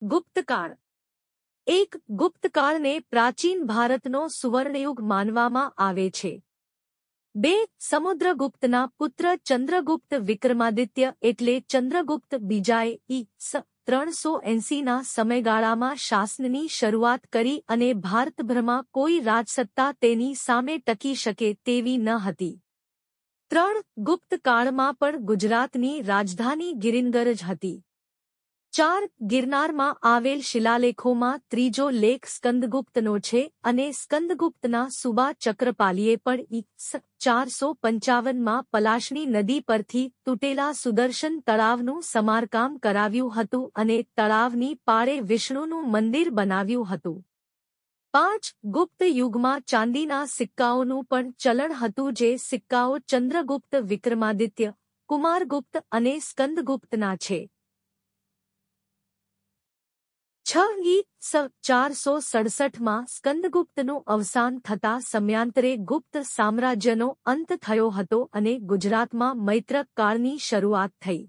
ગુપ્તકાળ એક ગુપ્તકાળને પ્રાચીન ભારતનો સુવર્ણયુગ માનવામાં આવે છે. 2. સમુદ્રગુપ્તના પુત્ર ચંદ્રગુપ્ત વિક્રમાદિત્ય એટલે ચંદ્રગુપ્ત બીજાએ ઈ.સ. 380ના સમયગાળામાં શાસનની શરૂઆત કરી અને ભારતભરમાં કોઈ રાજસત્તા તેની સામે ટકી શકે તેવી ન હતી. 3. ગુપ્તકાળમાં પણ ગુજરાતની રાજધાની ગિરિનગર જ હતી. 4. ગિરનારમાં આવેલ શિલાલેખોમાં ત્રીજો લેખ સ્કંદગુપ્તનો છે અને સ્કંદગુપ્તના સુબા ચક્રપાલીએ પણ ઈ.સ. 455માં પલાશની નદી પરથી તૂટેલા સુદર્શન તળાવનું સમારકામ કરાવ્યું હતું અને તળાવની પાળે વિષ્ણુનું મંદિર બનાવ્યું હતું. 5. ગુપ્ત યુગમાં ચાંદીના સિક્કાઓનું પણ ચલણ હતું જે સિક્કાઓ ચંદ્રગુપ્ત વિક્રમાદિત્ય, કુમારગુપ્ત અને સ્કંદગુપ્તના છે. 6. ઈ.સ. 467માં સ્કંદગુપ્તનું અવસાન થતાં સમયાંતરે ગુપ્ત સામ્રાજ્યનો અંત થયો હતો અને ગુજરાતમાં મૈત્રક કાળની શરૂઆત થઈ.